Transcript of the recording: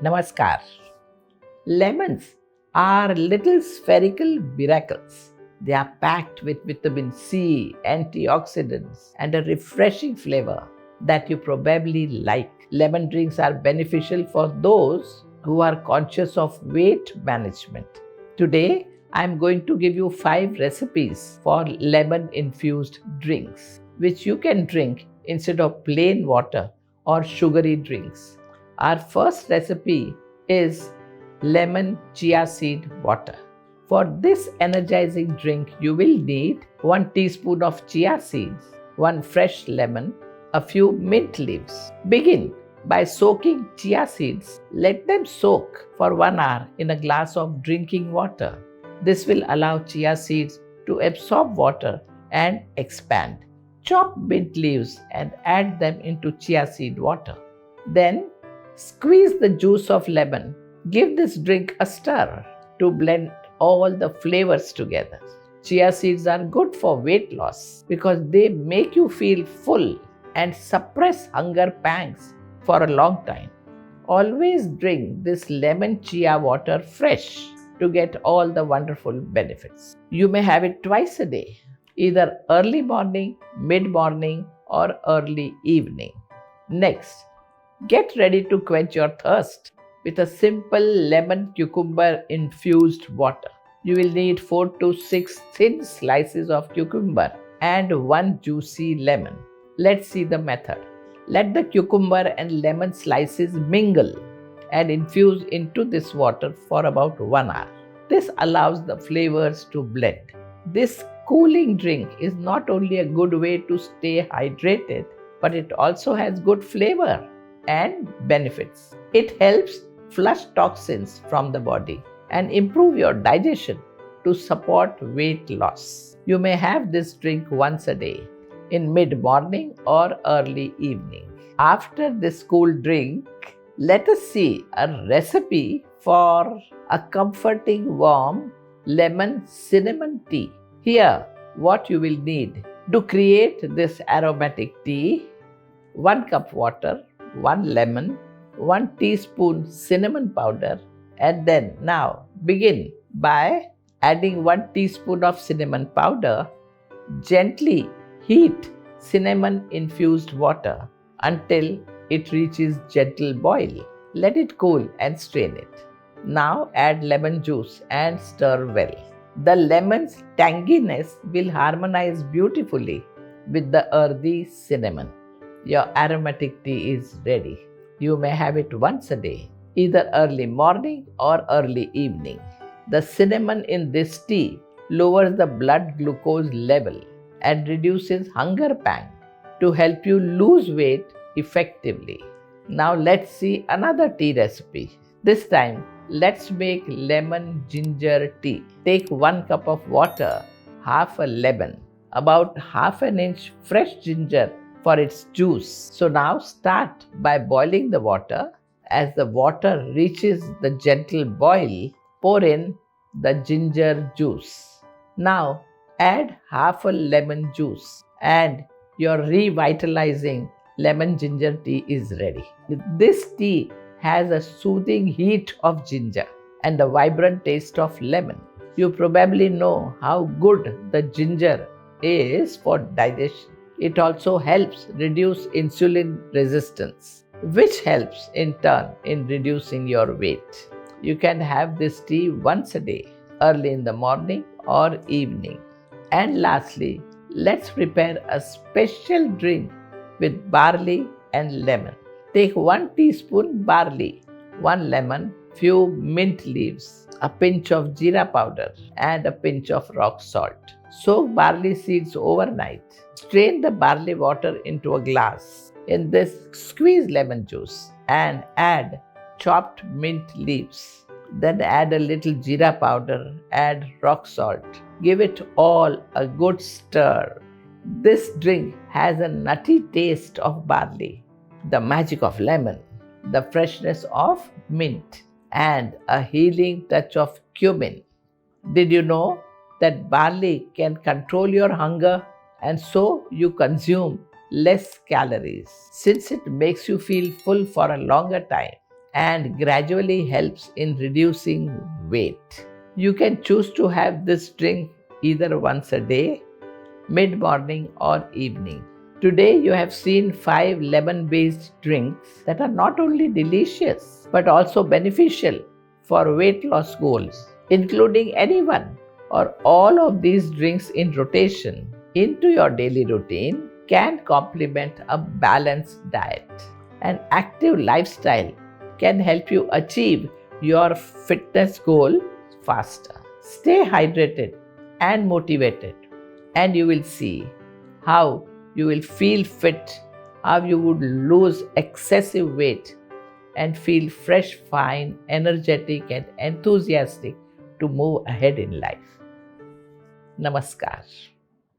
Namaskar. Lemons are little spherical miracles. They are packed with vitamin C, antioxidants, and a refreshing flavor that you probably like. Lemon drinks are beneficial for those who are conscious of weight management. Today, I am going to give you 5 recipes for lemon infused drinks, which you can drink instead of plain water or sugary drinks. Our first recipe is Lemon Chia Seed Water. For this energizing drink, you will need 1 teaspoon of chia seeds, 1 fresh lemon, a few mint leaves. Begin by soaking chia seeds. Let them soak for 1 hour in a glass of drinking water. This will allow chia seeds to absorb water and expand. Chop mint leaves and add them into chia seed water. Then squeeze the juice of lemon. Give this drink a stir to blend all the flavors together. Chia seeds are good for weight loss because they make you feel full and suppress hunger pangs for a long time. Always drink this lemon chia water fresh to get all the wonderful benefits. You may have it twice a day, either early morning, mid-morning, or early evening. Next, get ready to quench your thirst with a simple lemon cucumber infused water. You will need 4 to 6 thin slices of cucumber and 1 juicy lemon. Let's see the method. Let the cucumber and lemon slices mingle and infuse into this water for about 1 hour. This allows the flavors to blend. This cooling drink is not only a good way to stay hydrated, but it also has good flavor and benefits. It helps flush toxins from the body and improve your digestion to support weight loss. You may have this drink once a day in mid-morning or early evening. After this cool drink, let us see a recipe for a comforting warm lemon cinnamon tea. Here, what you will need to create this aromatic tea: 1 cup water, 1 lemon, 1 teaspoon cinnamon powder, and then now begin by adding 1 teaspoon of cinnamon powder. Gently heat cinnamon infused water until it reaches gentle boil. Let it cool and strain it. Now add lemon juice and stir well. The lemon's tanginess will harmonize beautifully with the earthy cinnamon. Your aromatic tea is ready. You may have it once a day, either early morning or early evening. The cinnamon in this tea lowers the blood glucose level and reduces hunger pang to help you lose weight effectively. Now let's see another tea recipe. This time, let's make lemon ginger tea. Take 1 cup of water, half a lemon, about half an inch fresh ginger for its juice. So now start by boiling the water. As the water reaches the gentle boil, pour in the ginger juice. Now add half a lemon juice and your revitalizing lemon ginger tea is ready. This tea has a soothing heat of ginger and the vibrant taste of lemon. You probably know how good the ginger is for digestion. It also helps reduce insulin resistance, which helps in turn in reducing your weight. You can have this tea once a day, early in the morning or evening. And lastly, let's prepare a special drink with barley and lemon. Take 1 teaspoon barley, 1 lemon, few mint leaves, a pinch of jeera powder, and a pinch of rock salt. Soak barley seeds overnight. Strain the barley water into a glass. In this, squeeze lemon juice and add chopped mint leaves. Then add a little jeera powder, add rock salt. Give it all a good stir. This drink has a nutty taste of barley, the magic of lemon, the freshness of mint, and a healing touch of cumin. Did you know that barley can control your hunger and so you consume less calories? Since it makes you feel full for a longer time, and gradually helps in reducing weight. You can choose to have this drink either once a day, mid-morning or evening. Today you have seen 5 lemon-based drinks that are not only delicious but also beneficial for weight loss goals. Including any one or all of these drinks in rotation into your daily routine can complement a balanced diet. An active lifestyle can help you achieve your fitness goal faster. Stay hydrated and motivated, and you will see how you will feel fit, how you would lose excessive weight and feel fresh, fine, energetic, and enthusiastic to move ahead in life. Namaskar.